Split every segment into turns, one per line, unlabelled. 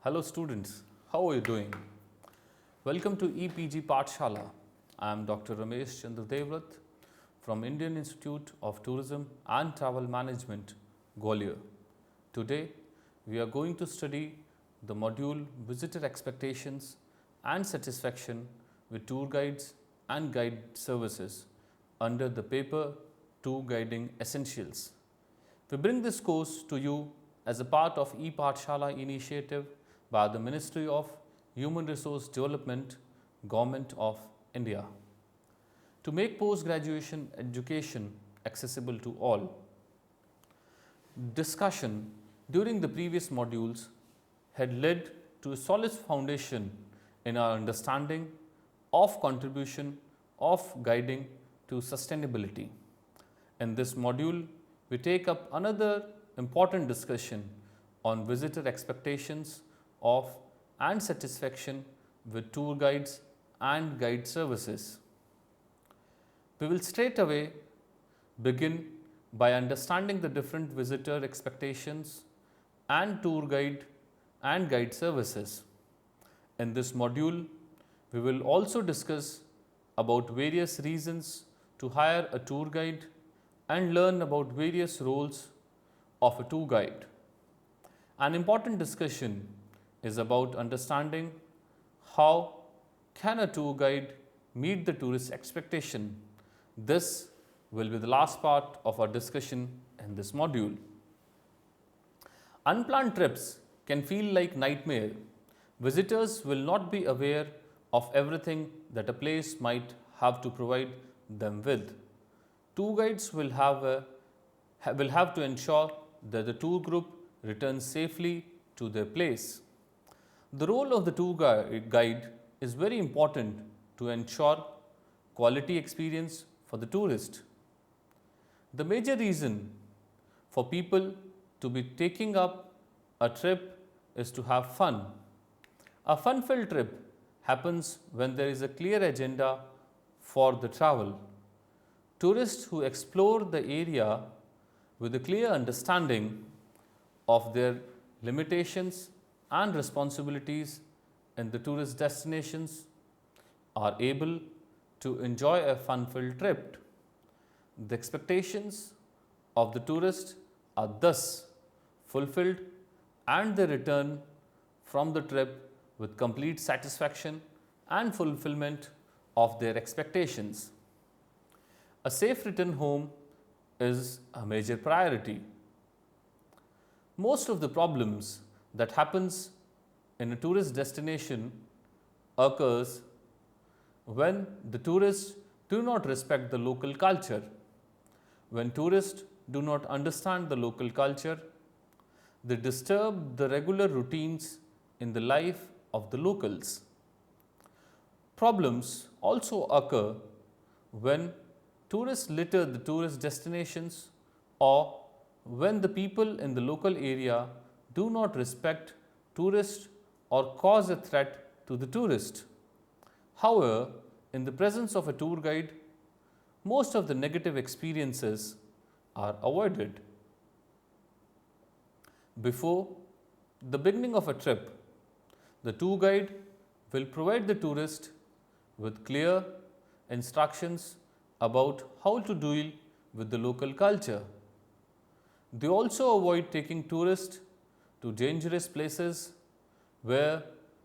Hello students, how are you doing? Welcome to EPG Pathshala. I am Dr. Ramesh Chandra Devrat from Indian Institute of Tourism and Travel Management, Gwalior. Today, we are going to study the module Visitor Expectations and Satisfaction with Tour Guides and Guide Services under the paper Tour Guiding Essentials. We bring this course to you as a part of ePathshala initiative by the Ministry of Human Resource Development, Government of India. To make post-graduation education accessible to all, discussion during the previous modules had led to a solid foundation in our understanding of contribution of guiding to sustainability. In this module, we take up another important discussion on visitor expectations of and satisfaction with tour guides and guide services. We will straight away begin by understanding the different visitor expectations and tour guide and guide services. In this module, we will also discuss about various reasons to hire a tour guide and learn about various roles of a tour guide. An important discussion is about understanding how can a tour guide meet the tourist expectation. This will be the last part of our discussion in this module. Unplanned trips can feel like nightmare. Visitors will not be aware of everything that a place might have to provide them with. Tour guides will have to ensure that the tour group returns safely to their place. The role of the tour guide is very important to ensure quality experience for the tourist. The major reason for people to be taking up a trip is to have fun. A fun-filled trip happens when there is a clear agenda for the travel. Tourists who explore the area with a clear understanding of their limitations and responsibilities in the tourist destinations are able to enjoy a fun-filled trip. The expectations of the tourist are thus fulfilled and they return from the trip with complete satisfaction and fulfillment of their expectations. A safe return home is a major priority. Most of the problems that happens in a tourist destination occurs when the tourists do not respect the local culture. When tourists do not understand the local culture, they disturb the regular routines in the life of the locals. Problems also occur when tourists litter the tourist destinations or when the people in the local area do not respect tourists or cause a threat to the tourist. However, in the presence of a tour guide, most of the negative experiences are avoided. Before the beginning of a trip, the tour guide will provide the tourist with clear instructions about how to deal with the local culture. They also avoid taking tourists to dangerous places where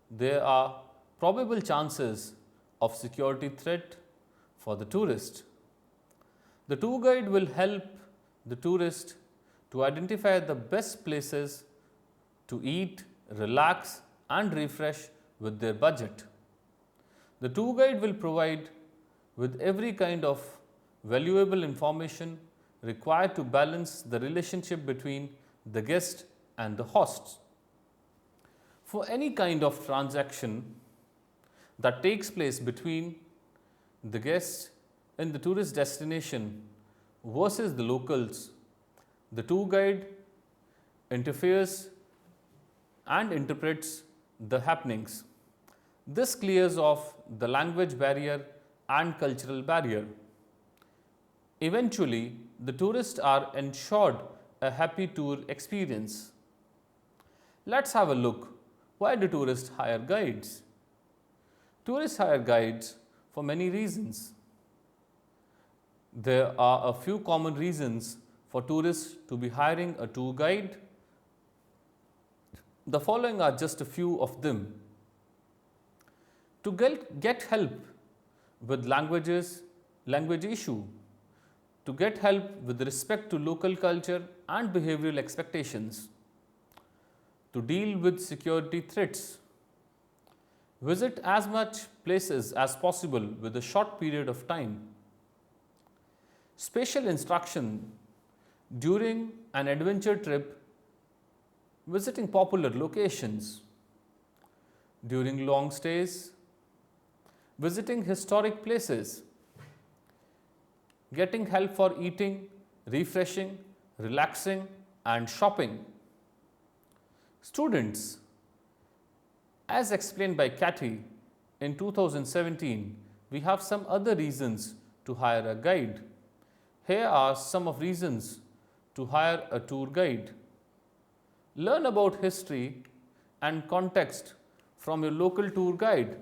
there are probable chances of security threat for the tourist. The tour guide will help the tourist to identify the best places to eat, relax and refresh with their budget. The tour guide will provide with every kind of valuable information required to balance the relationship between the guest and the hosts. For any kind of transaction that takes place between the guests in the tourist destination versus the locals, the tour guide interferes and interprets the happenings. This clears off the language barrier and cultural barrier. Eventually, the tourists are ensured a happy tour experience. Let's have a look Why do tourists hire guides? Tourists hire guides for many reasons. There are a few common reasons for tourists to be hiring a tour guide. The following are just a few of them. To get help with language issue, to get help with respect to local culture and behavioral expectations, to deal with security threats, visit as much places as possible with a short period of time, special instruction during an adventure trip, visiting popular locations, during long stays, visiting historic places, getting help for eating, refreshing, relaxing and shopping. Students, as explained by Cathy in 2017, we have some other reasons to hire a guide. Here are some of reasons to hire a tour guide. Learn about history and context from your local tour guide.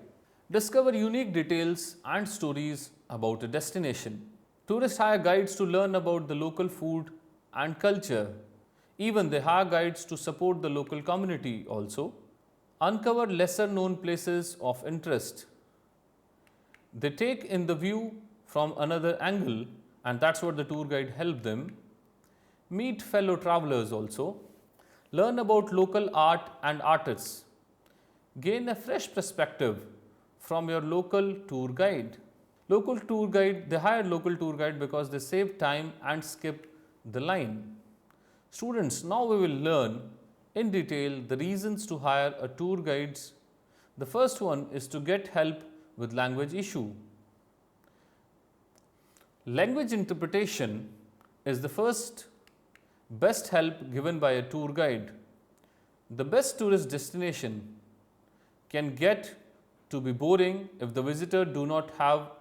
Discover unique details and stories about a destination. Tourists hire guides to learn about the local food and culture. Even they hire guides to support the local community also. Uncover lesser known places of interest. They take in the view from another angle, and that's what the tour guide helped them. Meet fellow travelers also. Learn about local art and artists. Gain a fresh perspective from your local tour guide. They hire local tour guide because they save time and skip the line. Students, now we will learn in detail the reasons to hire a tour guides. The first one is to get help with language issue. Language interpretation is the first best help given by a tour guide. The best tourist destination can get to be boring if the visitor do not have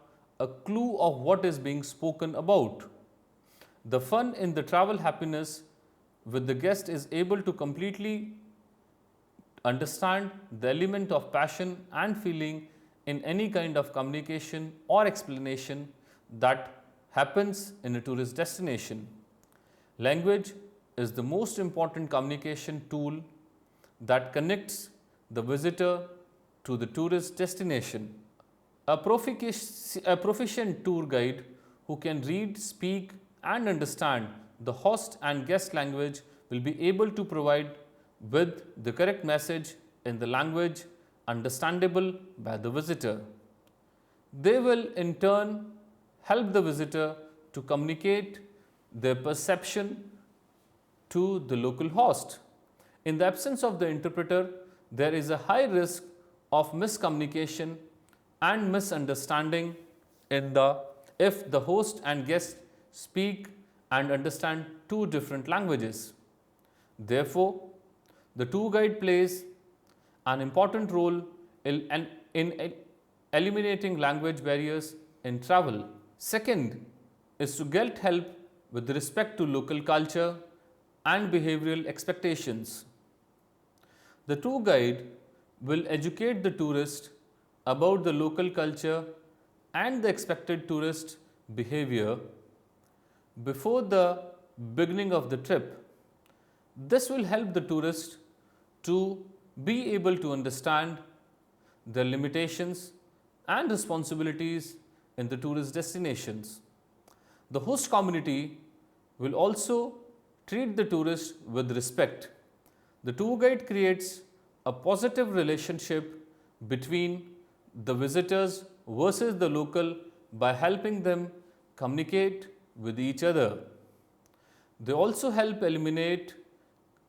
a clue of what is being spoken about. The fun in the travel happiness with the guest is able to completely understand the element of passion and feeling in any kind of communication or explanation that happens in a tourist destination. Language is the most important communication tool that connects the visitor to the tourist destination. A proficient tour guide who can read, speak and understand the host and guest language will be able to provide with the correct message in the language understandable by the visitor. They will in turn help the visitor to communicate their perception to the local host. In the absence of the interpreter, there is a high risk of miscommunication and misunderstanding if the host and guest speak and understand two different languages. Therefore, the tour guide plays an important role in eliminating language barriers in travel. Second is to get help with respect to local culture and behavioral expectations. The tour guide will educate the tourist about the local culture and the expected tourist behavior before the beginning of the trip. This will help the tourist to be able to understand the limitations and responsibilities in the tourist destinations. The host community will also treat the tourist with respect. The tour guide creates a positive relationship between the visitors versus the local by helping them communicate with each other. They also help eliminate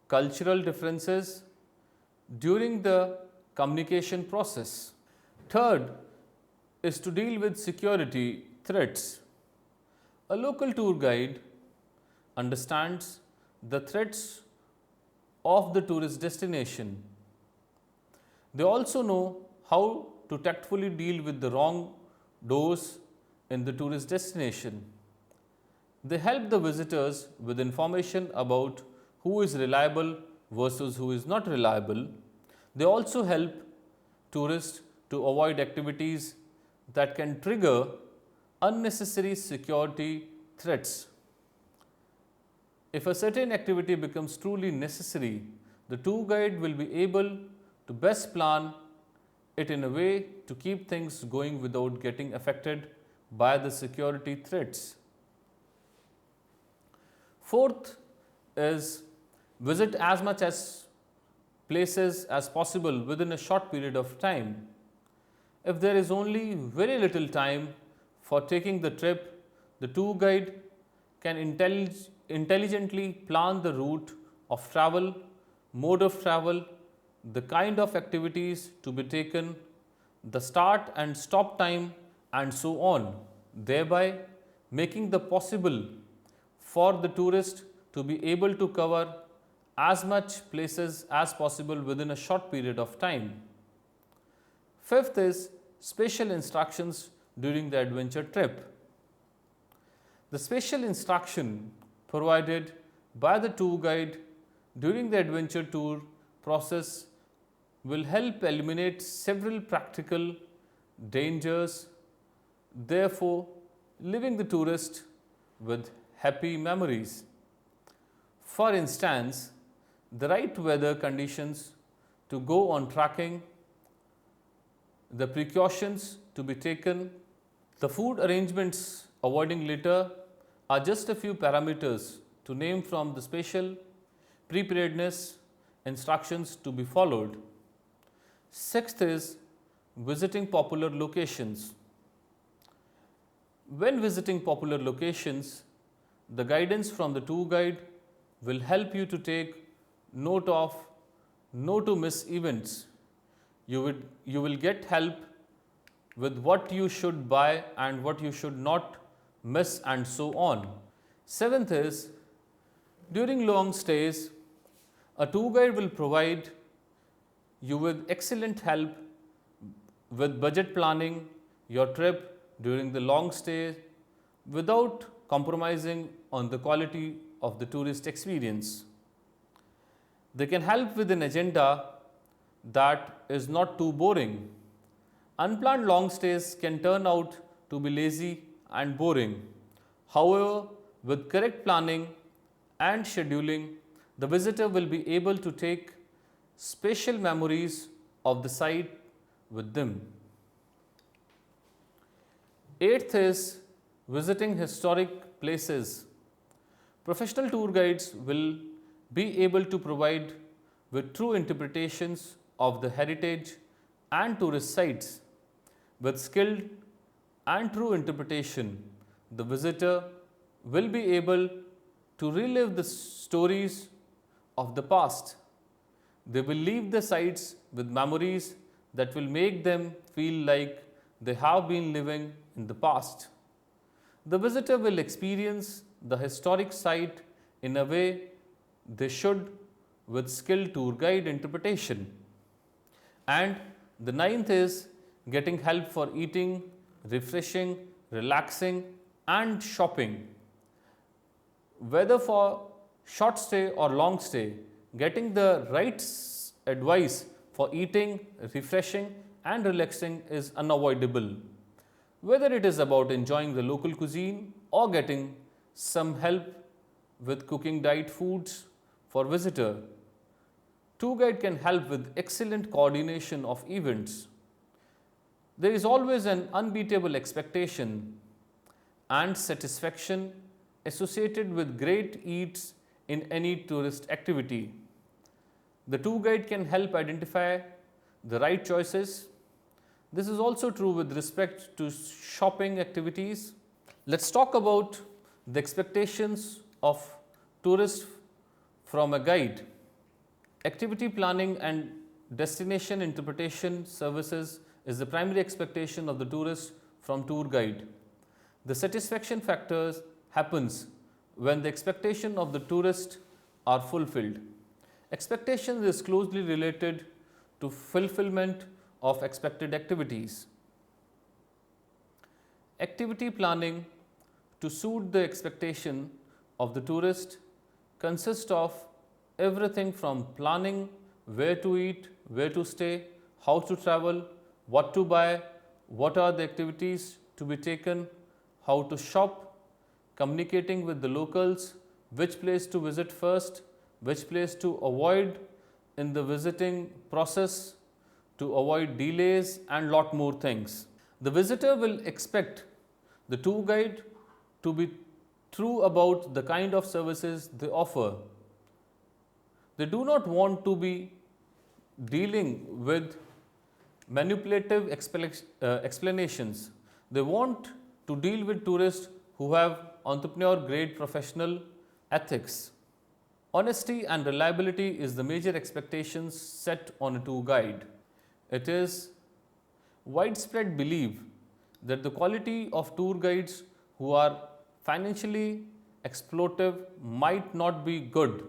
cultural differences during the communication process. Third is to deal with security threats. A local tour guide understands the threats of the tourist destination. They also know how to tactfully deal with the wrong doors in the tourist destination. They help the visitors with information about who is reliable versus who is not reliable. They also help tourists to avoid activities that can trigger unnecessary security threats. If a certain activity becomes truly necessary, the tour guide will be able to best plan it in a way to keep things going without getting affected by the security threats. Fourth is visit as much as places as possible within a short period of time. If there is only very little time for taking the trip, the tour guide can intelligently plan the route of travel, mode of travel, the kind of activities to be taken, the start and stop time, and so on, thereby making the possible for the tourist to be able to cover as much places as possible within a short period of time. Fifth is special instructions during the adventure trip. The special instruction provided by the tour guide during the adventure tour process will help eliminate several practical dangers, therefore leaving the tourist with happy memories. For instance, the right weather conditions to go on trekking, the precautions to be taken, the food arrangements avoiding litter are just a few parameters to name from the special preparedness instructions to be followed. Sixth is visiting popular locations. When visiting popular locations, the guidance from the tour guide will help you to take note of no to miss events. You will get help with what you should buy and what you should not miss, and so on. Seventh is during long stays, a tour guide will provide you with excellent help with budget planning your trip during the long stay without compromising on the quality of the tourist experience. They can help with an agenda that is not too boring. Unplanned long stays can turn out to be lazy and boring. However, with correct planning and scheduling, the visitor will be able to take special memories of the site with them. Eighth is visiting historic places. Professional tour guides will be able to provide with true interpretations of the heritage and tourist sites. With skilled and true interpretation, the visitor will be able to relive the stories of the past. They will leave the sites with memories that will make them feel like they have been living in the past. The visitor will experience the historic site in a way they should with skilled tour guide interpretation. And the ninth is getting help for eating, refreshing, relaxing, and shopping. Whether for short stay or long stay, getting the right advice for eating, refreshing, and relaxing is unavoidable. Whether it is about enjoying the local cuisine or getting some help with cooking diet foods for visitor, tour guide can help with excellent coordination of events. There is always an unbeatable expectation and satisfaction associated with great eats in any tourist activity. The tour guide can help identify the right choices. This is also true with respect to shopping activities. Let's talk about the expectations of tourists from a guide. Activity planning and destination interpretation services is the primary expectation of the tourist from tour guide. The satisfaction factors happens when the expectation of the tourist are fulfilled. Expectation is closely related to fulfillment of expected activities. Activity planning to suit the expectation of the tourist consists of everything from planning where to eat, where to stay, how to travel, what to buy, what are the activities to be taken, how to shop, communicating with the locals, which place to visit first, which place to avoid in the visiting process, to avoid delays and lot more things. The visitor will expect the tour guide to be true about the kind of services they offer. They do not want to be dealing with manipulative explanations. They want to deal with tourists who have entrepreneur grade professional ethics. Honesty and reliability is the major expectations set on a tour guide. It is widespread belief that the quality of tour guides who are financially exploitive might not be good.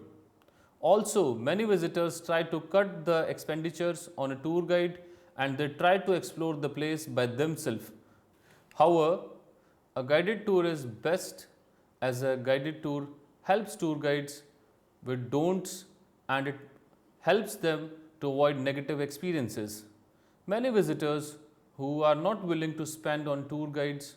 Also, many visitors try to cut the expenditures on a tour guide and they try to explore the place by themselves. However, a guided tour is best as a guided tour helps tour guides with don'ts and it helps them to avoid negative experiences. Many visitors who are not willing to spend on tour guides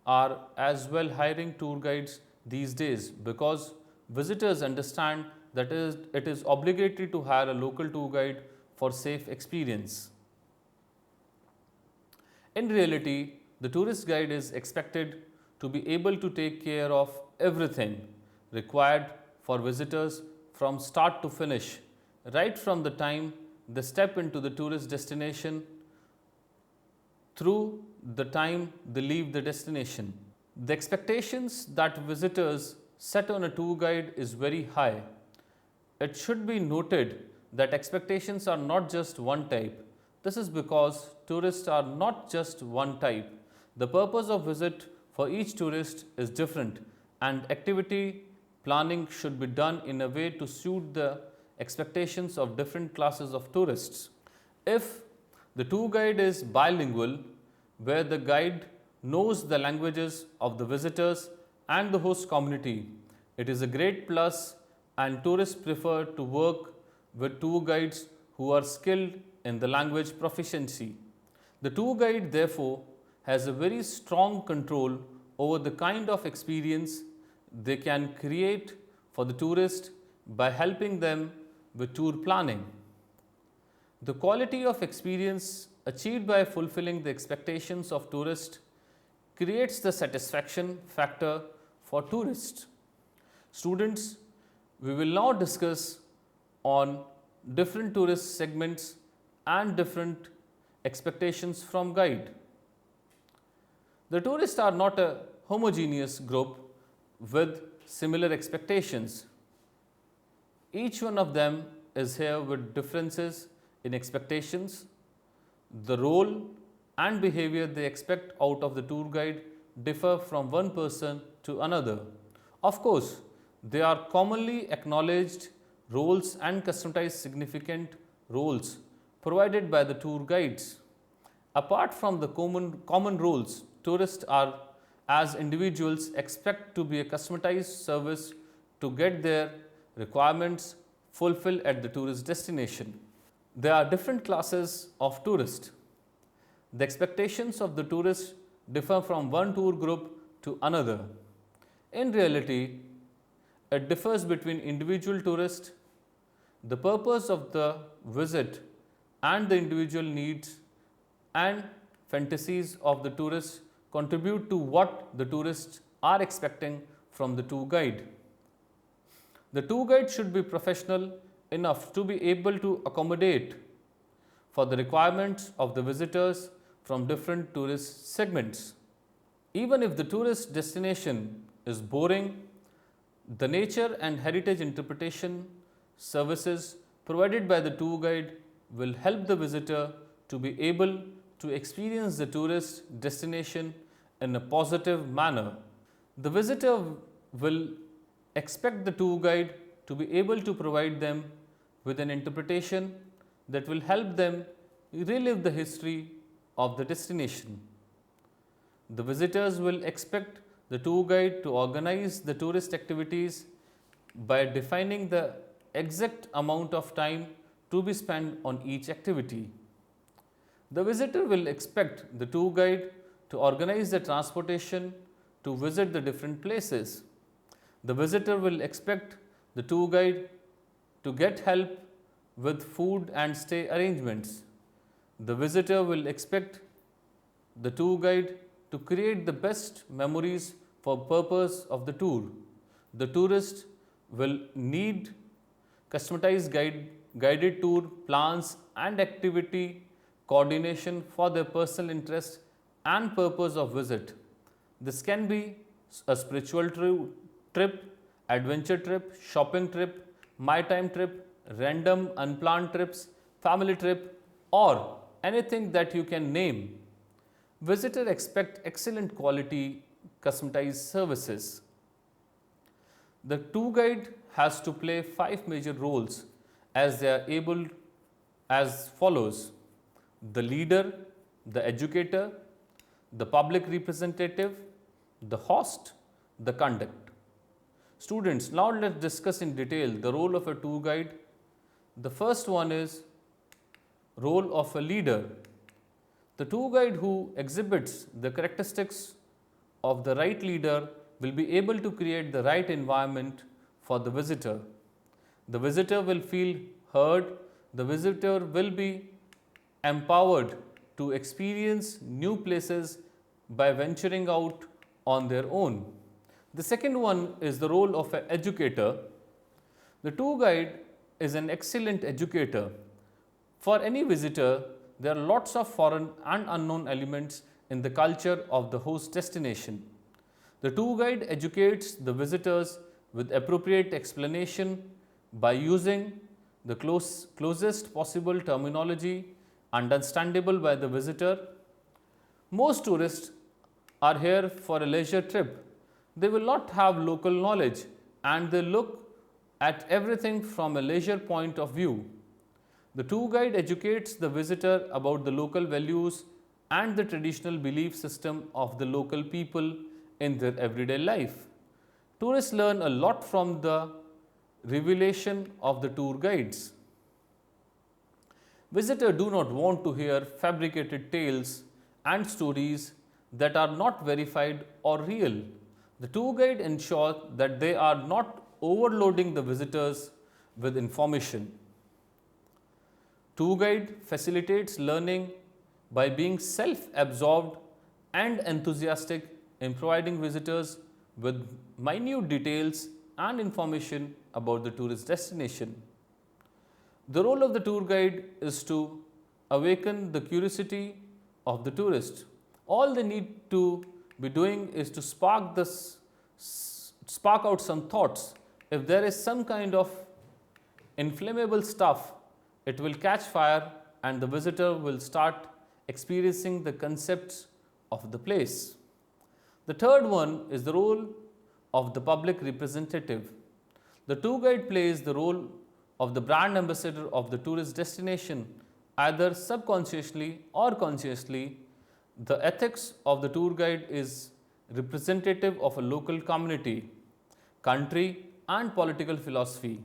are as well hiring tour guides these days because visitors understand that it is obligatory to hire a local tour guide for safe experience. In reality, the tourist guide is expected to be able to take care of everything required for visitors from start to finish, right from the time they step into the tourist destination through the time they leave the destination. The expectations that visitors set on a tour guide is very high. It should be noted that expectations are not just one type. This is because tourists are not just one type. The purpose of visit for each tourist is different and activity planning should be done in a way to suit the expectations of different classes of tourists. If the tour guide is bilingual, where the guide knows the languages of the visitors and the host community, it is a great plus and tourists prefer to work with tour guides who are skilled in the language proficiency. The tour guide therefore has a very strong control over the kind of experience they can create for the tourist by helping them with tour planning. The quality of experience achieved by fulfilling the expectations of tourists creates the satisfaction factor for tourists. Students, we will now discuss on different tourist segments and different expectations from guide. The tourists are not a homogeneous group with similar expectations. Each one of them is here with differences in expectations. The role and behavior they expect out of the tour guide differ from one person to another. Of course, they are commonly acknowledged roles and customized significant roles provided by the tour guides. Apart from the common roles, tourists are as individuals expect to be a customized service to get their requirements fulfilled at the tourist destination. There are different classes of tourists. The expectations of the tourists differ from one tour group to another. In reality, it differs between individual tourists, the purpose of the visit and the individual needs and fantasies of the tourists contribute to what the tourists are expecting from the tour guide. The tour guide should be professional enough to be able to accommodate for the requirements of the visitors from different tourist segments. Even if the tourist destination is boring, the nature and heritage interpretation services provided by the tour guide will help the visitor to be able to experience the tourist destination in a positive manner. The visitor will expect the tour guide to be able to provide them with an interpretation that will help them relive the history of the destination. The visitors will expect the tour guide to organize the tourist activities by defining the exact amount of time to be spent on each activity. The visitor will expect the tour guide to organize the transportation to visit the different places. The visitor will expect the tour guide to get help with food and stay arrangements. The visitor will expect the tour guide to create the best memories for purpose of the tour. The tourist will need customized guided tour plans and activity coordination for their personal interest and purpose of visit. This can be a spiritual trip, adventure trip, shopping trip, my time trip, random unplanned trips, family trip, or anything that you can name. Visitors expect excellent quality customized services. The tour guide has to play 5 major roles as they are able as follows: the leader, the educator, the public representative, the host, the conduct. Students, now let's discuss in detail the role of a tour guide. The first one is role of a leader. The tour guide who exhibits the characteristics of the right leader will be able to create the right environment for the visitor. The visitor will feel heard. The visitor will be empowered to experience new places by venturing out on their own. The second one is the role of an educator. The tour guide is an excellent educator. For any visitor, there are lots of foreign and unknown elements in the culture of the host destination. The tour guide educates the visitors with appropriate explanation by using the closest possible terminology understandable by the visitor. Most tourists are here for a leisure trip. They will not have local knowledge and they look at everything from a leisure point of view. The tour guide educates the visitor about the local values and the traditional belief system of the local people in their everyday life. Tourists learn a lot from the revelation of the tour guides. Visitors do not want to hear fabricated tales and stories that are not verified or real. The tour guide ensures that they are not overloading the visitors with information. Tour guide facilitates learning by being self-absorbed and enthusiastic in providing visitors with minute details and information about the tourist destination. The role of the tour guide is to awaken the curiosity of the tourist. All they need to be doing is to spark out some thoughts. If there is some kind of inflammable stuff, it will catch fire and the visitor will start experiencing the concepts of the place. The third one is the role of the public representative. The tour guide plays the role of the brand ambassador of the tourist destination, either subconsciously or consciously. The ethics of the tour guide is representative of a local community, country, and political philosophy.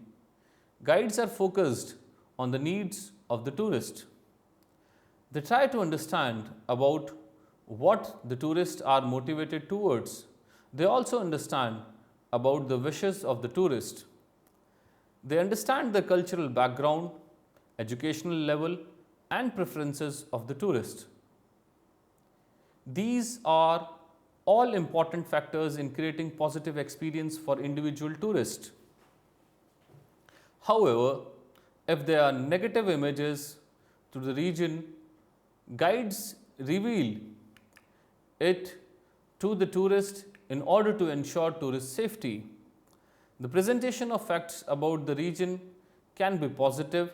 Guides are focused on the needs of the tourist. They try to understand about what the tourists are motivated towards. They also understand about the wishes of the tourist. They understand the cultural background, educational level, and preferences of the tourist. These are all important factors in creating positive experience for individual tourists. However, if there are negative images to the region, guides reveal it to the tourist in order to ensure tourist safety. The presentation of facts about the region can be positive,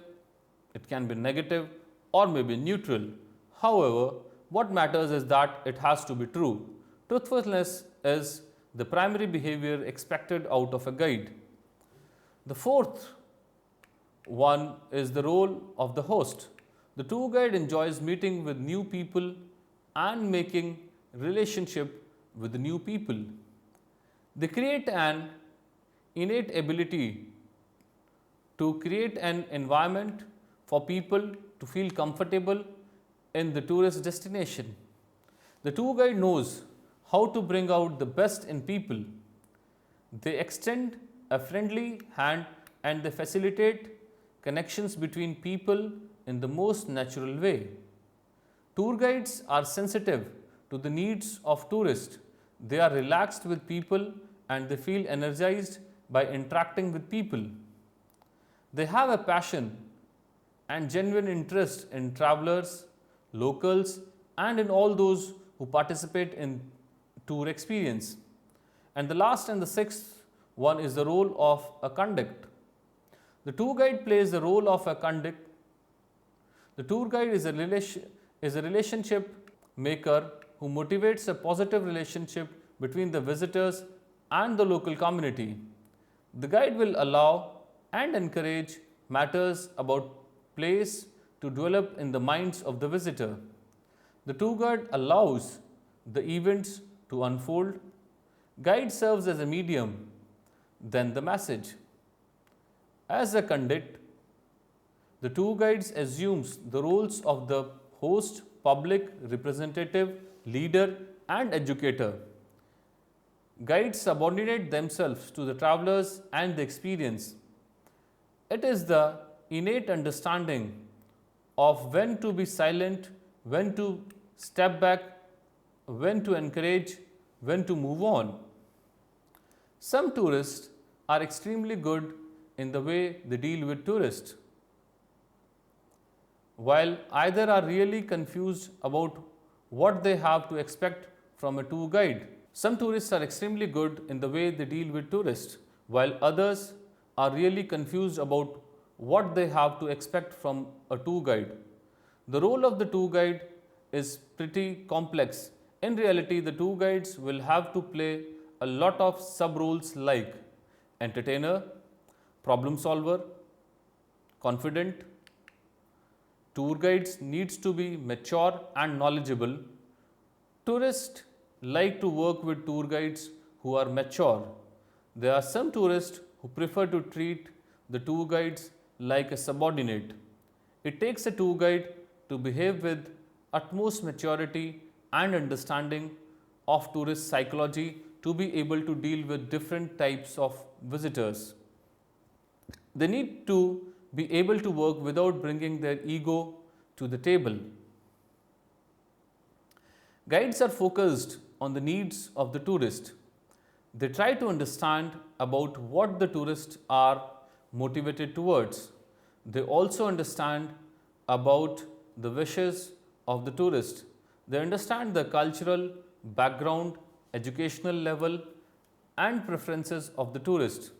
it can be negative, or maybe neutral. However, what matters is that it has to be true. Truthfulness is the primary behavior expected out of a guide. The fourth one is the role of the host. The tour guide enjoys meeting with new people and making relationship with the new people. They create an innate ability to create an environment for people to feel comfortable in the tourist destination. The tour guide knows how to bring out the best in people. They extend a friendly hand and they facilitate connections between people in the most natural way. Tour guides are sensitive to the needs of tourists. They are relaxed with people and they feel energized by interacting with people. They have a passion and genuine interest in travelers, locals, and in all those who participate in tour experience. And the last and the sixth one is the role of a conduct. The tour guide plays the role of a conduct. The tour guide is a relationship maker who motivates a positive relationship between the visitors and the local community. The guide will allow and encourage matters about place to develop in the minds of the visitor. The tour guide allows the events to unfold. Guide serves as a medium, then the message. As a conduct, the tour guide assumes the roles of the host, public, representative, leader, and educator. Guides subordinate themselves to the travelers and the experience. It is the innate understanding of when to be silent, when to step back, when to encourage, when to move on. Some tourists are extremely good in the way they deal with tourists, while either are really confused about what they have to expect from a tour guide. Some tourists are extremely good in the way they deal with tourists, while others are really confused about what they have to expect from a tour guide. The role of the tour guide is pretty complex. In reality, the tour guides will have to play a lot of sub-roles like entertainer, problem solver, confident. Tour guides needs to be mature and knowledgeable. Tourists like to work with tour guides who are mature. There are some tourists who prefer to treat the tour guides like a subordinate. It takes a tour guide to behave with utmost maturity and understanding of tourist psychology to be able to deal with different types of visitors. They need to be able to work without bringing their ego to the table. Guides are focused on the needs of the tourist. They try to understand about what the tourists are motivated towards. They also understand about the wishes of the tourist. They understand the cultural background, educational level, and preferences of the tourist.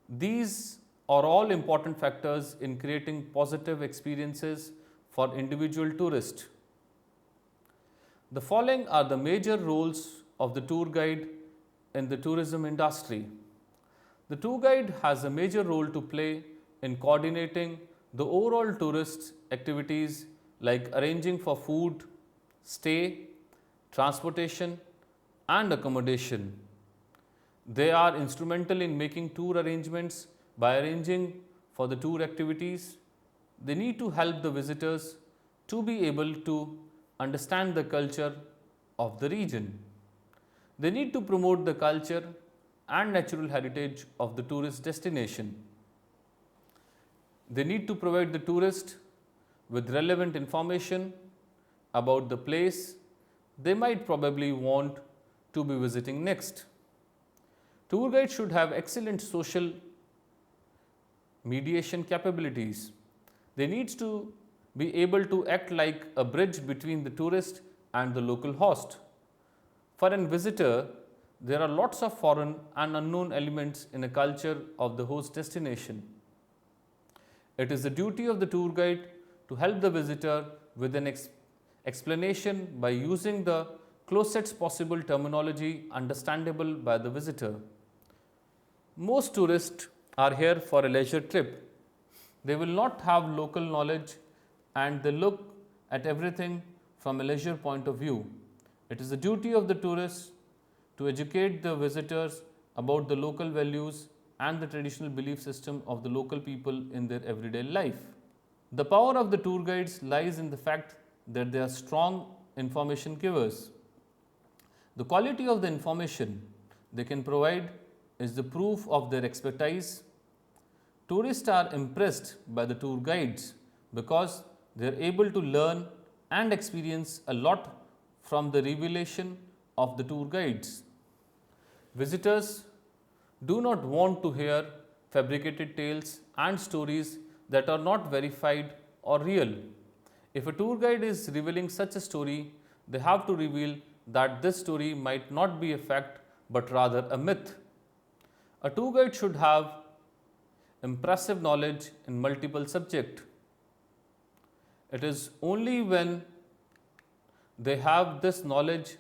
These are all important factors in creating positive experiences for individual tourists. The following are the major roles of the tour guide in the tourism industry. The tour guide has a major role to play in coordinating the overall tourist activities like arranging for food, stay, transportation, and accommodation. They are instrumental in making tour arrangements by arranging for the tour activities. They need to help the visitors to be able to understand the culture of the region. They need to promote the culture and natural heritage of the tourist destination. They need to provide the tourist with relevant information about the place they might probably want to be visiting next. Tour guides should have excellent social mediation capabilities. They need to be able to act like a bridge between the tourist and the local host. For a visitor, there are lots of foreign and unknown elements in a culture of the host destination. It is the duty of the tour guide to help the visitor with an explanation by using the closest possible terminology understandable by the visitor. Most tourists are here for a leisure trip. They will not have local knowledge and they look at everything from a leisure point of view. It is the duty of the tourists to educate the visitors about the local values and the traditional belief system of the local people in their everyday life. The power of the tour guides lies in the fact that they are strong information givers. The quality of the information they can provide is the proof of their expertise. Tourists are impressed by the tour guides because they are able to learn and experience a lot from the revelation of the tour guides. Visitors do not want to hear fabricated tales and stories that are not verified or real. If a tour guide is revealing such a story, they have to reveal that this story might not be a fact but rather a myth. A tour guide should have impressive knowledge in multiple subjects. It is only when they have this knowledge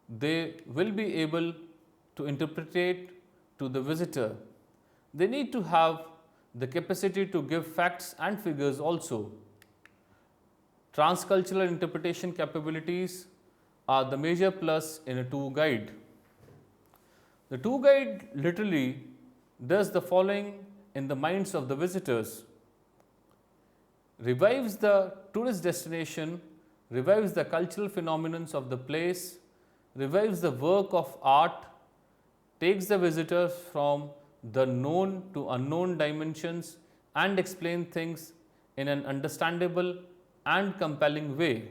they will be able to interpret to the visitor. They need to have the capacity to give facts and figures also. Transcultural interpretation capabilities are the major plus in a tour guide. The tour guide literally does the following in the minds of the visitors: revives the tourist destination, revives the cultural phenomena of the place, revives the work of art, takes the visitors from the known to unknown dimensions and explain things in an understandable and compelling way.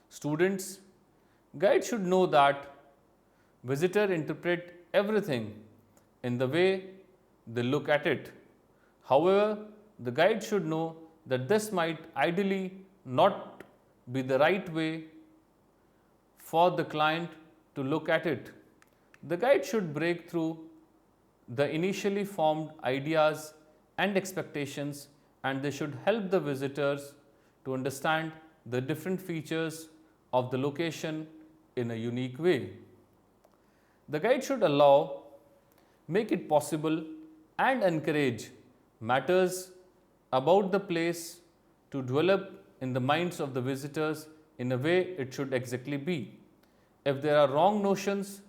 Students, guides should know that visitors interpret everything in the way they look at it. However, the guide should know that this might ideally not be the right way for the client to look at it. The guide should break through the initially formed ideas and expectations, and they should help the visitors to understand the different features of the location in a unique way. The guide should allow, make it possible, and encourage matters about the place to develop in the minds of the visitors in a way it should exactly be. If there are wrong notions,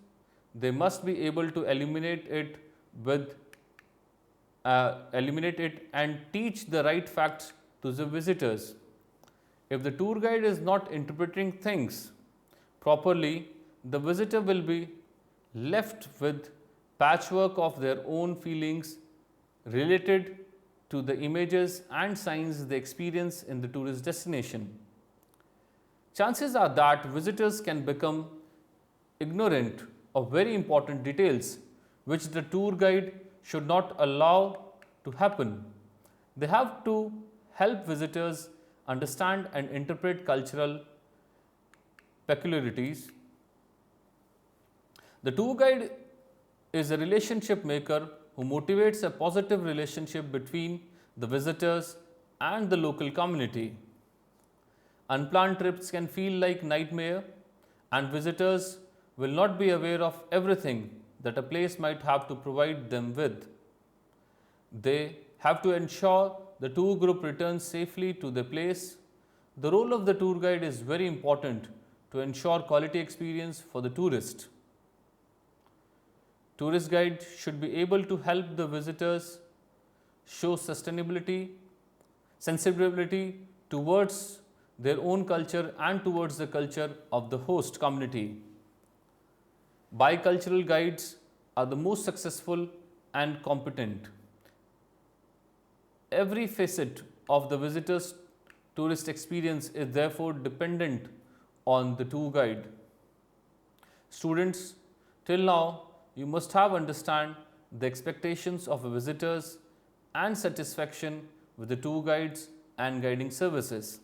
they must be able to eliminate it and teach the right facts to the visitors. If the tour guide is not interpreting things properly, the visitor will be left with patchwork of their own feelings related to the images and signs they experience in the tourist destination. Chances are that visitors can become ignorant of very important details which the tour guide should not allow to happen. They have to help visitors understand and interpret cultural peculiarities. The tour guide is a relationship maker who motivates a positive relationship between the visitors and the local community. Unplanned trips can feel like nightmare, and visitors will not be aware of everything that a place might have to provide them with. They have to ensure the tour group returns safely to the place. The role of the tour guide is very important to ensure quality experience for the tourist. Tourist guide should be able to help the visitors show sensibility towards their own culture and towards the culture of the host community. Bicultural guides are the most successful and competent. Every facet of the visitor's tourist experience is therefore dependent on the tour guide. Students, till now, you must have understand the expectations of visitors and satisfaction with the tour guides and guiding services.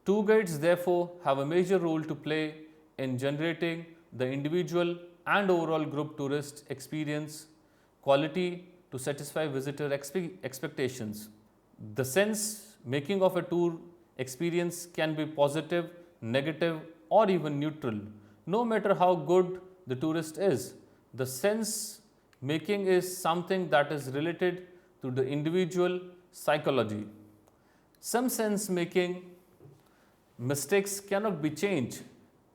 Tour guides therefore have a major role to play in generating the individual and overall group tourist experience quality to satisfy visitor expectations. The sense making of a tour experience can be positive, negative, or even neutral. No matter how good the tourist is, the sense making is something that is related to the individual psychology. Some sense making mistakes cannot be changed,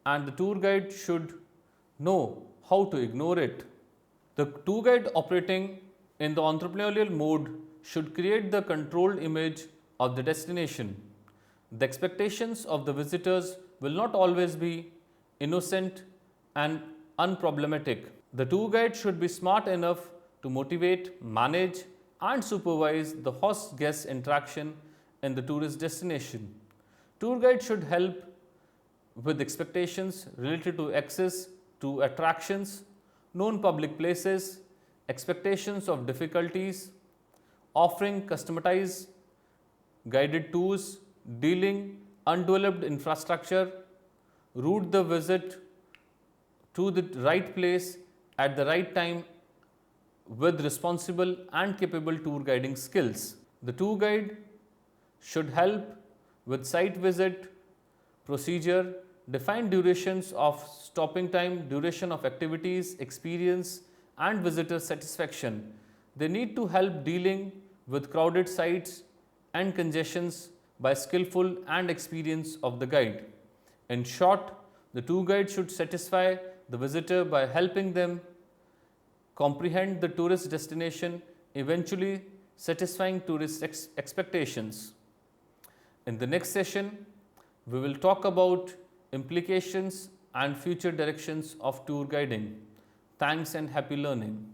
and the tour guide should know how to ignore it. The tour guide operating in the entrepreneurial mode should create the controlled image of the destination. The expectations of the visitors will not always be innocent and unproblematic. The tour guide should be smart enough to motivate, manage, and supervise the host guest interaction in the tourist destination. Tour guide should help with expectations related to access to attractions, known public places, expectations of difficulties, offering customized guided tours, dealing undeveloped infrastructure, route the visit to the right place at the right time with responsible and capable tour guiding skills. The tour guide should help with site visit procedure, define durations of stopping time, duration of activities, experience and visitor satisfaction. They need to help dealing with crowded sites and congestions by skillful and experience of the guide. In short, the tour guide should satisfy the visitor by helping them comprehend the tourist destination, eventually satisfying tourist expectations. In the next session, we will talk about implications and future directions of tour guiding. Thanks and happy learning.